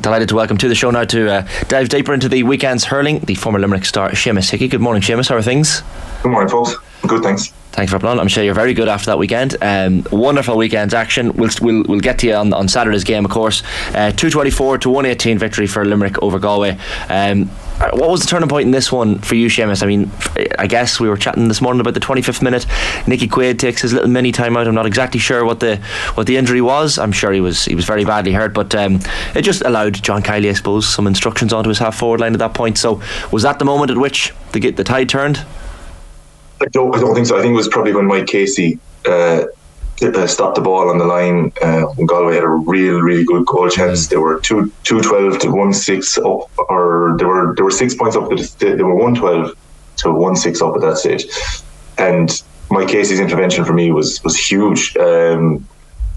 Delighted to welcome to the show now to dive deeper into the weekend's hurling, the former Limerick star Seamus Hickey. Good morning, Seamus. How are things? Good morning, folks. Good, thanks. Thanks for playing. I'm sure you're very good after that weekend. Wonderful weekend's action. We'll get to you on Saturday's game, of course. 224 to 118 victory for Limerick over Galway. What was the turning point in this one for you, Seamus? I mean, I guess we were chatting this morning about the 25th minute. Nicky Quaid takes his little mini timeout. I'm not exactly sure what the injury was. I'm sure he was very badly hurt, but it just allowed John Kiley, I suppose, some instructions onto his half forward line at that point. So was that the moment at which the tide turned? I don't think so. I think it was probably when Mike Casey stopped the ball on the line when Galway had a really good goal chance. They were 212 to 16 up, or they were 6 points up. They were 112 to 16 up at that stage, and Mike Casey's intervention for me was huge. Galway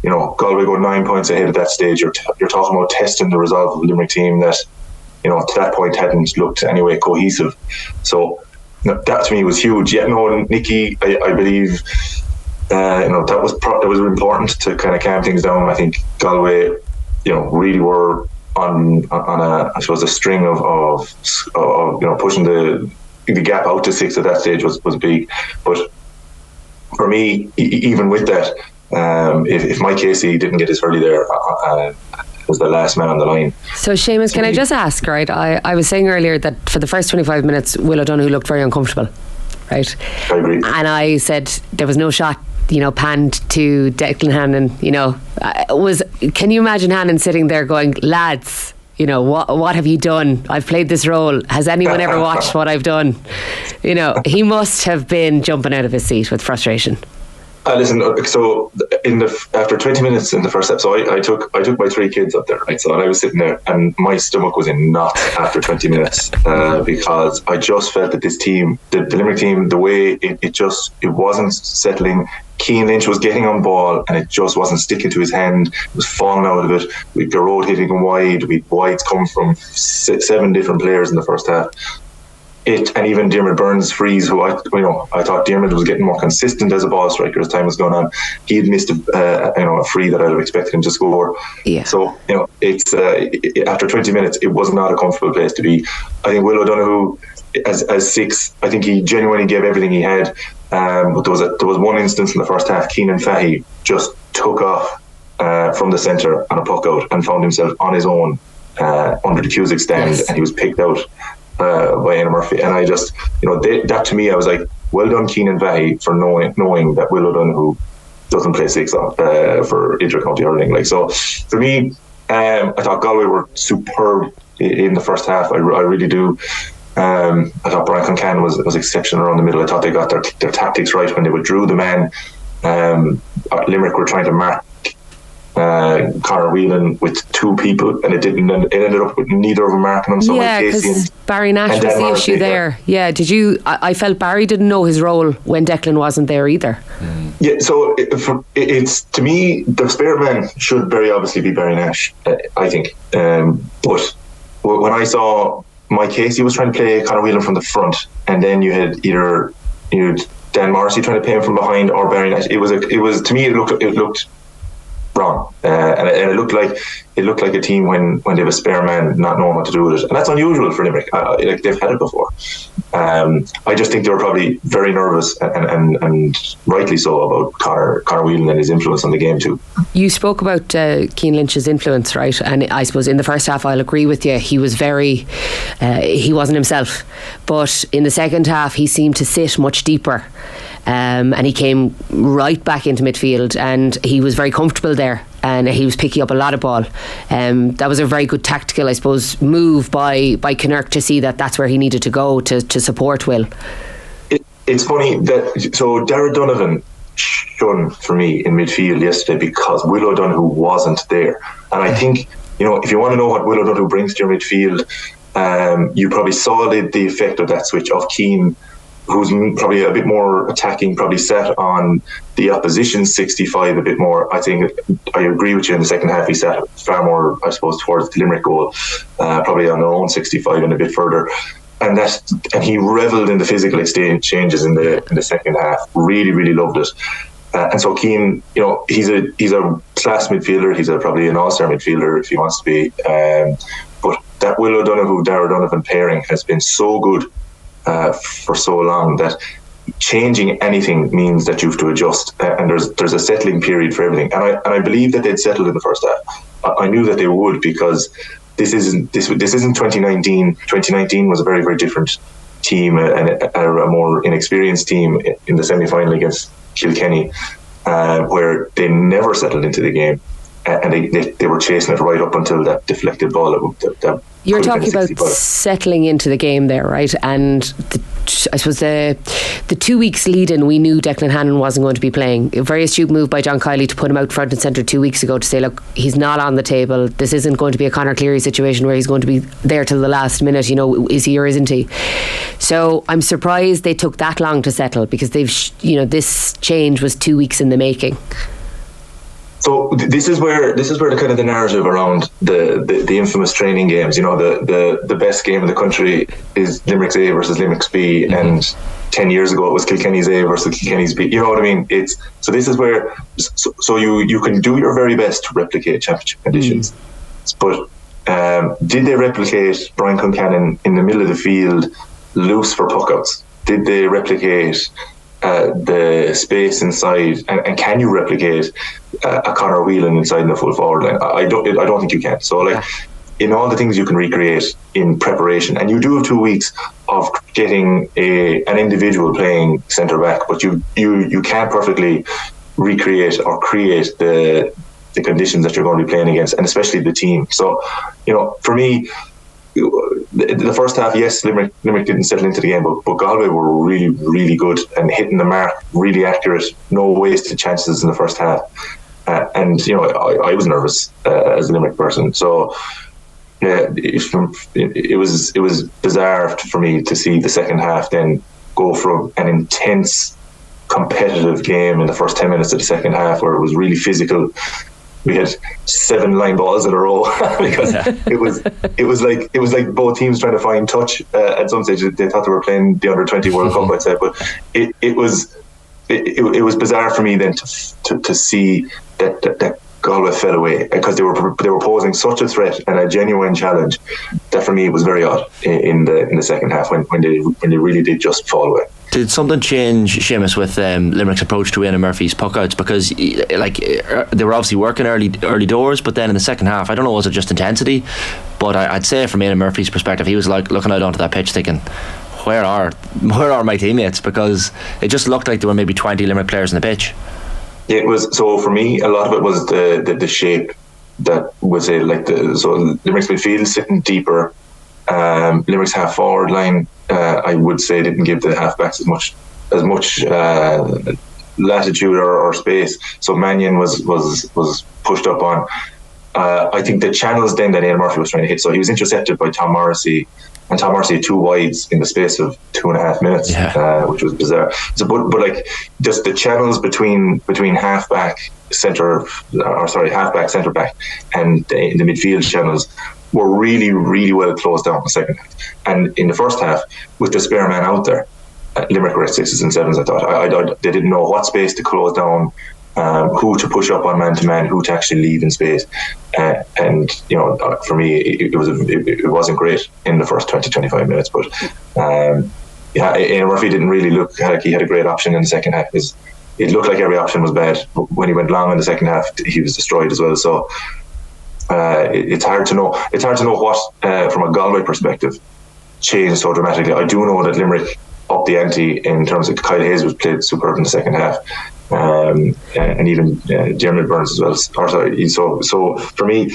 go 9 points ahead at that stage. You're talking about testing the resolve of the Limerick team that to that point hadn't looked anyway cohesive. So that to me was huge. Yet Nicky, I believe. That was important to kind of calm things down. I think Galway, really were on a string of pushing the gap out to 6 at that stage was big. But for me, even with that, if Mike Casey didn't get his hurley there, was the last man on the line. So Seamus, can I just ask, right? I was saying earlier that for the first 25 minutes, Will O'Donoghue looked very uncomfortable, right? I agree. And I said there was no shot, panned to Declan Hannon. Can you imagine Hannon sitting there going, lads, what have you done? I've played this role. Has anyone ever watched what I've done? He must have been jumping out of his seat with frustration. Listen, so after 20 minutes in the first step, so I took my 3 kids up there, right? So I was sitting there, and my stomach was in knots after 20 minutes because I just felt that this team, the Limerick team, the way it wasn't settling. Keane Lynch was getting on ball, and it just wasn't sticking to his hand. It was falling out of it. We'd Garrod hitting him wide. We'd wides come from 7 different players in the first half. And even Diarmuid Byrne's freeze, who I thought Diarmuid was getting more consistent as a ball striker as time was going on. He had missed a free that I'd have expected him to score. Yeah. So it's after 20 minutes, it was not a comfortable place to be. I think Will O'Donoghue, as 6, I think he genuinely gave everything he had. But there was one instance in the first half. Keenan Fahy just took off from the centre on a puck out and found himself on his own under the Cusack stand, and he was picked out by Anna Murphy. And I just, that to me, I was like, well done, Keenan Fahy, for knowing that Will O'Donoghue doesn't play 6 for inter-county hurling. So for me, I thought Galway were superb in the first half. I really do. I thought Brian Concan was exceptional around the middle. I thought they got their tactics right when they withdrew the man. Limerick were trying to mark Conor Whelan with 2 people, and it ended up with neither of them marking him. So because Barry Nash was the issue there. Yeah, I felt Barry didn't know his role when Declan wasn't there either. Yeah, so it's to me, the spare man should very obviously be Barry Nash, I think. But when I saw Mike Casey was trying to play Conor Whelan from the front, and then you had Dan Morrissey trying to play him from behind, or Barry Nash. It was to me, it looked wrong, and it looked like a team when they have a spare man not knowing what to do with it, and that's unusual for Limerick. They've had it before. I just think they were probably very nervous, and rightly so, about Conor Whelan and his influence on the game too. You spoke about Keane Lynch's influence, right? And I suppose in the first half, I'll agree with you. He was he wasn't himself, but in the second half, he seemed to sit much deeper. And he came right back into midfield, and he was very comfortable there, and he was picking up a lot of ball. That was a very good tactical, I suppose, move by Kinnerk to see that that's where he needed to go to support Will. It's funny that Darragh Donovan shone for me in midfield yesterday because Will O'Donoghue wasn't there, and I think if you want to know what Will O'Donoghue brings to your midfield, you probably saw the effect of that switch of Keane, who's probably a bit more attacking, probably sat on the opposition 65 a bit more. I think I agree with you in the second half. He sat far more, I suppose, towards the Limerick goal, probably on their own 65 and a bit further. And he revelled in the physical exchanges in the second half. Really, really loved it. And so Keane, he's a class midfielder. He's probably an all-star midfielder if he wants to be. But that Will O'Donoghue-Darragh Donovan pairing has been so good for so long that changing anything means that you have to adjust, and there's a settling period for everything. And I believe that they'd settled in the first half. I knew that they would, because this isn't 2019. 2019 was a very, very different team, and a more inexperienced team in the semi-final against Kilkenny, where they never settled into the game, and they were chasing it right up until that deflected ball. You're talking about settling into the game there, right? And I suppose the 2 weeks lead-in, we knew Declan Hannon wasn't going to be playing. A very astute move by John Kiley to put him out front and centre 2 weeks ago to say, look, he's not on the table. This isn't going to be a Conor Cleary situation where he's going to be there till the last minute. Is he or isn't he? So I'm surprised they took that long to settle, because this change was 2 weeks in the making. So this is where the kind of the narrative around the infamous training games. The best game in the country is Limericks A versus Limericks B, and 10 years ago it was Kilkenny's A versus Kilkenny's B. You know what I mean? So this is where you can do your very best to replicate championship conditions, but did they replicate Brian Concannon in the middle of the field, loose for puckouts? Did they replicate the space inside, and can you replicate a Conor Whelan inside in the full forward line? I don't think you can. So in all the things you can recreate in preparation, and you do have 2 weeks of getting an individual playing centre back, but you can't perfectly recreate or create the conditions that you're going to be playing against, and especially the team. So for me, the first half, yes, Limerick didn't settle into the game, but Galway were really, really good and hitting the mark, really accurate, no wasted chances in the first half. And I was nervous as a Limerick person, so it was bizarre for me to see the second half then go from an intense competitive game in the first 10 minutes of the second half, where it was really physical. We had 7 line balls in a row because it was like both teams trying to find touch. At some stage they thought they were playing the under-20 World Cup, I'd say, but it was bizarre for me then to see that Galway fell away, because they were posing such a threat and a genuine challenge that for me it was very odd in the second half when they really did just fall away. Did something change, Seamus, with Limerick's approach to Eamon Murphy's puckouts? Because they were obviously working early doors, but then in the second half, I don't know, was it just intensity? But I'd say from Eamon Murphy's perspective, he was like looking out onto that pitch thinking, where are my teammates? Because it just looked like there were maybe 20 Limerick players on the pitch. It was, so for me, a lot of it was the shape that was so Limerick's midfield sitting deeper. Limerick's half forward line, I would say, didn't give the halfbacks as much latitude or space. So Mannion was pushed up on. I think the channels then that Eamon Murphy was trying to hit. So he was intercepted by Tom Morrissey, and Tom Morrissey had 2 wides in the space of 2.5 minutes, which was bizarre. So, but just the channels between halfback, centre back, and the midfield channels were really, really well closed down in the second half. And in the first half, with the spare man out there, Limerick were at 6s and 7s. I thought they didn't know what space to close down, who to push up on man to man, who to actually leave in space, and for me it wasn't great in the first 20-25 minutes. But Eamon Murphy didn't really look like he had a great option in the second half. It looked like every option was bad. When he went long in the second half, he was destroyed as well. So it's hard to know. It's hard to know what, from a Galway perspective, changed so dramatically. I do know that Limerick upped the ante in terms of Kyle Hayes was played superb in the second half, and even Jeremy Burns as well. So for me,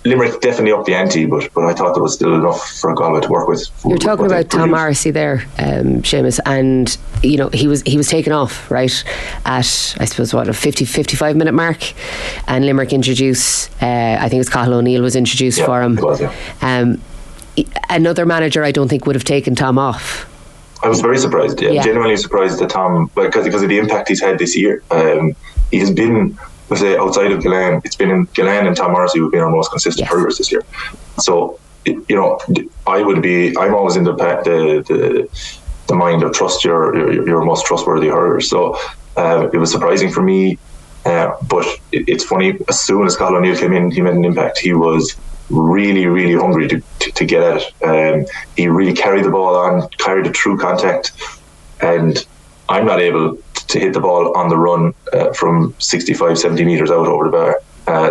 Limerick definitely upped the ante, but I thought there was still enough for Galway to work with. You're talking about Tom Morrissey there, Seamus, and he was taken off right at, I suppose, a 55 minute mark, and Limerick introduced, I think it's Cathal O'Neill was introduced for him. It was, yeah. Another manager I don't think would have taken Tom off. I was very surprised, genuinely surprised that Tom, because of the impact he's had this year. He has been, let's say, outside of Gillane, it's been Gillane and Tom Morrissey who've been our most consistent hurlers this year. So, I'm always in the mind of trust your most trustworthy hurlers. So It was surprising for me, but it's funny. As soon as Colin O'Neill came in, he made an impact. He was really, really hungry to get at it. He really carried the ball on, carried it through contact, and I'm not able to hit the ball on the run from 65, 70 metres out over the bar.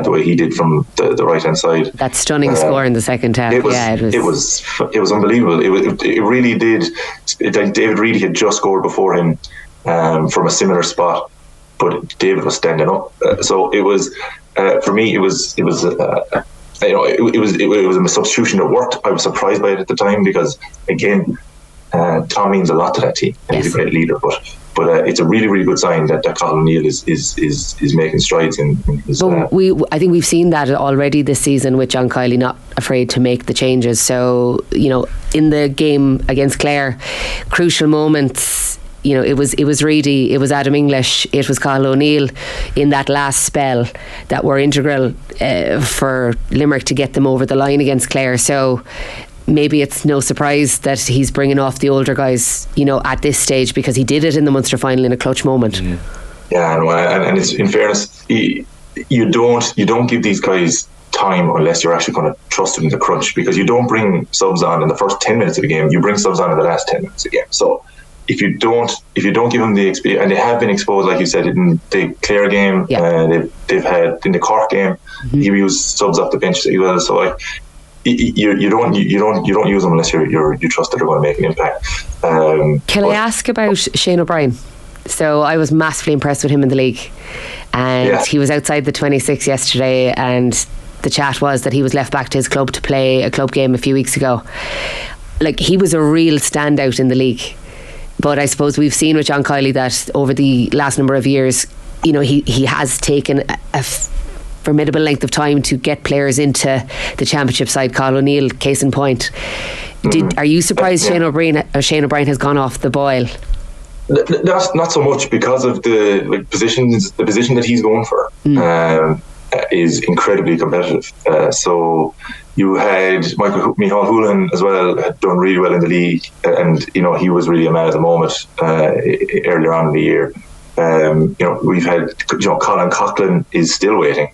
The way he did from the right hand side. That stunning score in the second half. It was unbelievable. It really did. David Reedy had just scored before him from a similar spot, but David was standing up. So it was for me. It was a substitution that worked. I was surprised by it at the time because again, Tom means a lot to that team, and he's a great leader. But it's a really, really good sign that Colin O'Neill is making strides in his. I think we've seen that already this season with John Kiley not afraid to make the changes. So in the game against Clare, crucial moments. It was Reedy, it was Adam English, it was Colin O'Neill in that last spell that were integral for Limerick to get them over the line against Clare. So maybe it's no surprise that he's bringing off the older guys, at this stage, because he did it in the Munster final in a clutch moment. Yeah, and it's, in fairness, you don't give these guys time unless you're actually going to trust them in the crunch, because you don't bring subs on in the first 10 minutes of the game. You bring subs on in the last 10 minutes of the game. So if you don't give them the experience, and they have been exposed, like you said, in the Clare game, they've had in the Cork game, you use subs off the bench as well. So you don't use them unless you trust that they're going to make an impact. Can I ask about Shane O'Brien? So I was massively impressed with him in the league, and he was outside the 26 yesterday, and the chat was that he was left back to his club to play a club game a few weeks ago. Like, he was a real standout in the league. But I suppose we've seen with John Kiley that over the last number of years, he has taken a formidable length of time to get players into the championship side. Colin O'Neill, case in point. Are you surprised Shane O'Brien has gone off the boil? Not so much, because of the position that he's going for is incredibly competitive. So you had Micheál Houlihan as well, had done really well in the league, and he was really a man of the moment earlier on in the year. We've had Colin Coughlin is still waiting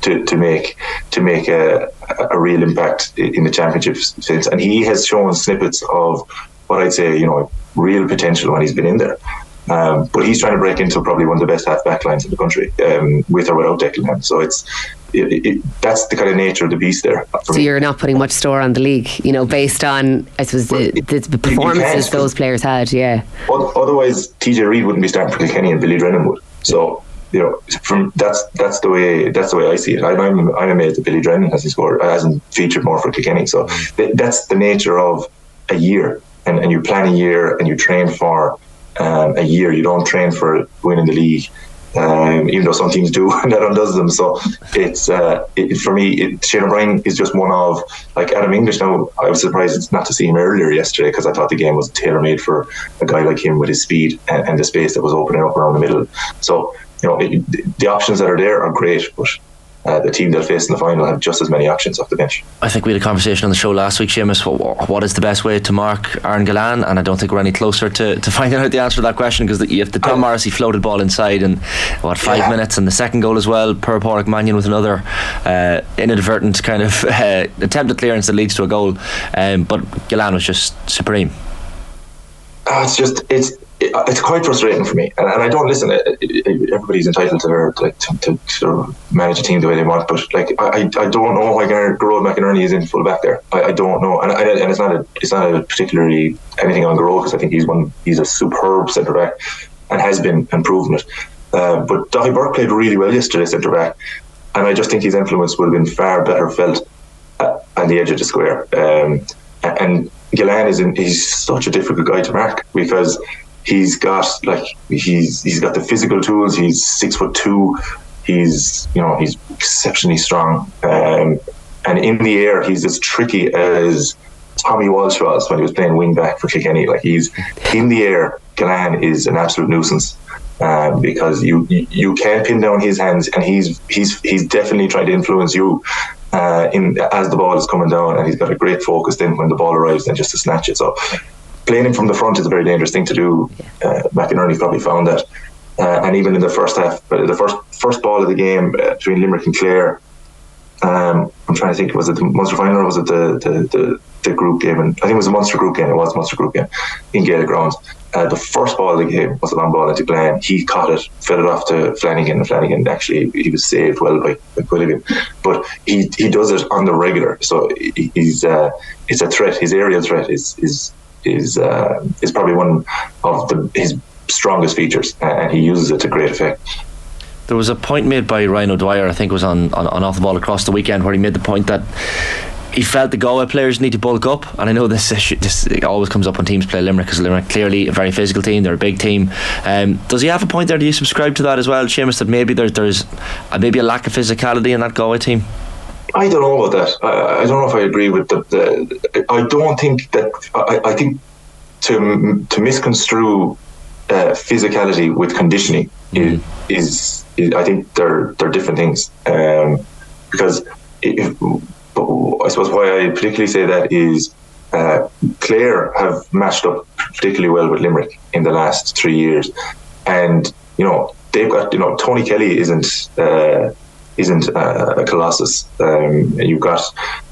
to make a real impact in the championship since, and he has shown snippets of what I'd say real potential when he's been in there. But he's trying to break into probably one of the best half-back lines in the country, with or without Declan Hannon. So that's the kind of nature of the beast there. So you're not putting much store on the league, based on, I suppose, the performances those players had. Yeah. Otherwise, TJ Reid wouldn't be starting for Kilkenny, and Billy Drennan would. So that's the way I see it. I'm amazed that Billy Drennan hasn't featured more for Kilkenny. So that's the nature of a year, and you plan a year and you train for a year. You don't train for winning the league, even though some teams do, and that undoes them. So it's for me, Shane O'Brien is just one of, like Adam English. Now, I was surprised not to see him earlier yesterday, because I thought the game was tailor-made for a guy like him with his speed and the space that was opening up around the middle. So the options that are there are great, but the team they'll face in the final have just as many options off the bench. I think we had a conversation on the show last week, Seamus. What is the best way to mark Aaron Gillane? And I don't think we're any closer to finding out the answer to that question, because if the Tom Morrissey floated ball inside in 5 minutes, and the second goal as well, per Pádraig Mannion with another inadvertent kind of attempted clearance that leads to a goal, but Gillane was just supreme. It's quite frustrating for me, and I don't listen. Everybody's entitled to manage a team the way they want, but I don't know why Gerard McInerney is in full back there. I don't know, and it's not a particularly anything on Garrow, because I think he's a superb centre back and has been improving it. But Daithí Burke played really well yesterday centre back, and I just think his influence would have been far better felt on the edge of the square. And Gillane he's such a difficult guy to mark, because he's got the physical tools. He's 6'2". He's exceptionally strong, and in the air he's as tricky as Tommy Walsh was when he was playing wing back for Kilkenny. Like, he's in the air. Gillane is an absolute nuisance, because you can't pin down his hands, and he's definitely trying to influence you as the ball is coming down, and he's got a great focus then when the ball arrives, then just to snatch it. So playing him from the front is a very dangerous thing to do. McInerney probably found that. And even in the first half, the first ball of the game between Limerick and Clare, I'm trying to think, was it the Munster final or was it the group game? And I think it was the Munster group game. It was the Munster group game in Gaelic grounds. The first ball of the game was a long ball into Gillane. He caught it, fed it off to Flanagan, and Flanagan actually, he was saved well by Quilligan. But he does it on the regular, so it's a threat. His aerial threat is probably one of his strongest features, and he uses it to great effect. There was a point made by Ryan O'Dwyer, I think it was on Off the Ball across the weekend, where he made the point that he felt the Galway players need to bulk up. And I know this always comes up when teams play Limerick, because Limerick clearly a very physical team, they're a big team. Does he have a point there? Do you subscribe to that as well, Seamus, that maybe there's maybe a lack of physicality in that Galway team? I don't know about that. I don't know if I agree with I don't think that. I think to misconstrue physicality with conditioning is I think they're different things. Because I suppose why I particularly say that is Clare have matched up particularly well with Limerick in the last 3 years, and they've got Tony Kelly isn't a colossus. You've got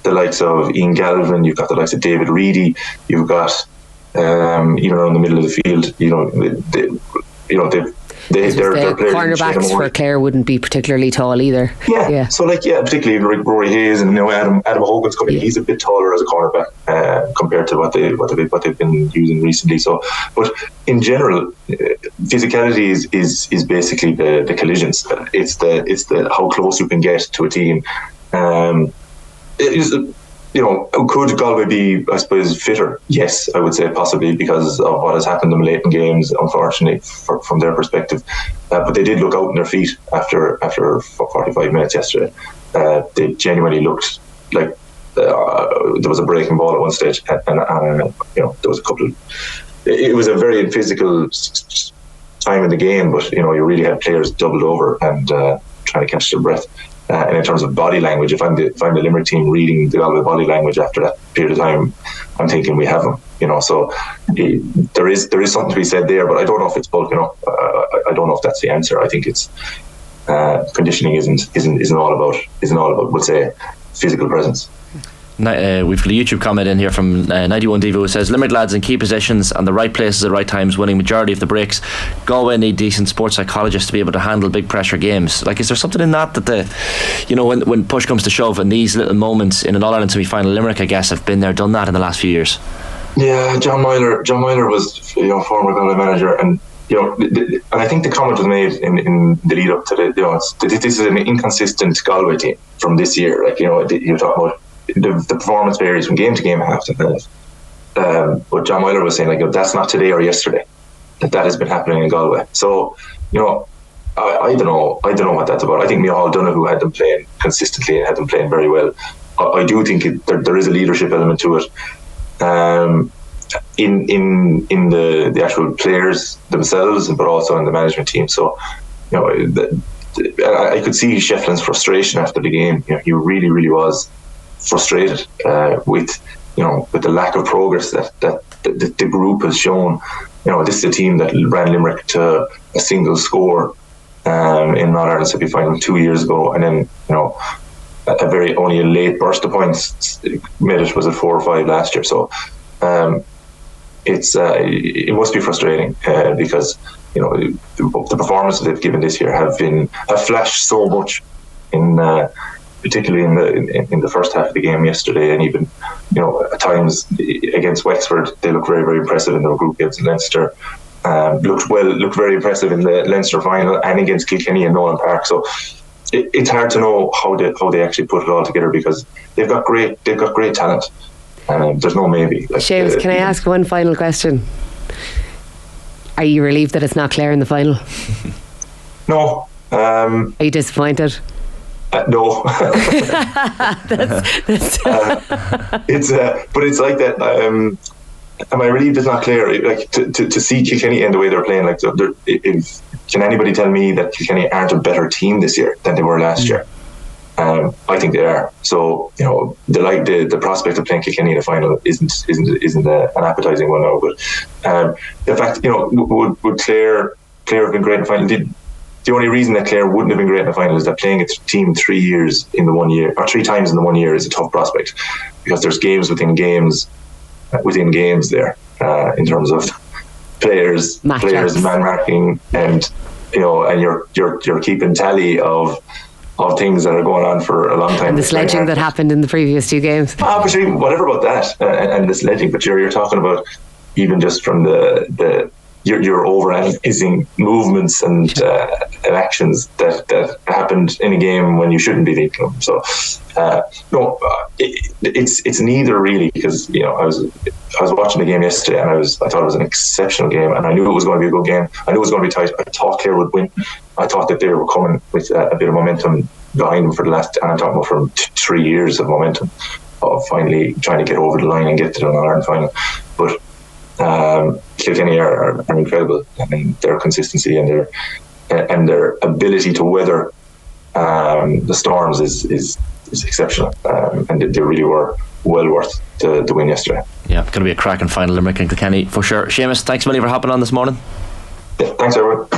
the likes of Ian Galvin, you've got the likes of David Reedy, you've got even around the middle of the field, they're players. Cornerbacks for Clare wouldn't be particularly tall either. Yeah. So particularly Rory Hayes and Adam Hogan's coming. He's a bit taller as a cornerback compared to what they've been using recently. So, but in general, physicality is basically the collisions. It's the how close you can get to a team. Could Galway be, I suppose, fitter? Yes, I would say possibly, because of what has happened in late in games, unfortunately, from their perspective. But they did look out on their feet after 45 minutes yesterday. They genuinely looked like there was a breaking ball at one stage, and there was a couple. It was a very physical time in the game, but you really had players doubled over and trying to catch their breath. And in terms of body language, if I'm the Limerick team reading the Galway body language after that period of time, I'm thinking we have them. So there is something to be said there, but I don't know if it's bulking up. I don't know if that's the answer. I think it's conditioning isn't all about, we'll say, physical presence. We've got a YouTube comment in here from 91 Devo, who says Limerick lads in key positions and the right places at the right times, winning majority of the breaks. Galway need decent sports psychologists to be able to handle big pressure games. Is there something in that when push comes to shove, and these little moments in an All-Ireland semi-final, Limerick I guess have been there, done that in the last few years? Yeah, John Myler was former Galway manager, and and I think the comment was made in the lead up to this is an inconsistent Galway team from this year. You're talking about the performance varies from game to game, half to half. But John Myler was saying that's not today or yesterday. That has been happening in Galway. So I don't know what that's about. I think Micheál Donoghue had them playing consistently and had them playing very well. I do think there is a leadership element to it. In the actual players themselves, but also in the management team. So I could see Shefflin's frustration after the game. He really, really was frustrated with the lack of progress that the group has shown. This is a team that ran Limerick to a single score in All-Ireland semi-final 2 years ago, and then only a late burst of points made it, was it 4 or 5 last year. So it must be frustrating because the performances they've given this year have flashed so much particularly in the first half of the game yesterday, and even at times against Wexford they looked very, very impressive in their group against Leinster. Looked very impressive in the Leinster final and against Kilkenny and Nolan Park. So it's hard to know how they actually put it all together, because they've got great talent. There's no maybe. Seamus, can I ask one final question? Are you relieved that it's not Clare in the final? No. Are you disappointed? No. But it's like that. Am I relieved it's not Clare? To see Kilkenny and the way they're playing, Mm. can anybody tell me that Kilkenny aren't a better team this year than they were last year? I think they are. So the prospect of playing Kilkenny in the final isn't an appetising one now. But the fact, would Clare have been great in the final? The only reason that Clare wouldn't have been great in the final is that playing a team 3 years in the 1 year, or 3 times in the 1 year, is a tough prospect, because there's games within games there, in terms of players, man marking, and and you're keeping tally of things that are going on for a long time. And the sledging that happened in the previous 2 games. But whatever about that, and the sledging, but you're talking about even just from you're over-analysing movements and actions that happened in a game when you shouldn't be leading them. So, it's neither, really, because I was watching the game yesterday, and I thought it was an exceptional game, and I knew it was going to be a good game. I knew it was going to be tight. I thought Clare would win. I thought that they were coming with a bit of momentum behind them for the last, and I'm talking about from 3 years of momentum of finally trying to get over the line and get to the All-Ireland final. But Kilkenny are incredible. I mean, their consistency and their ability to weather the storms is exceptional, and they really were well worth the win yesterday. Yeah, going to be a cracking final, Limerick and Kilkenny for sure. Seamus, thanks a million for hopping on this morning. Yeah, thanks everyone.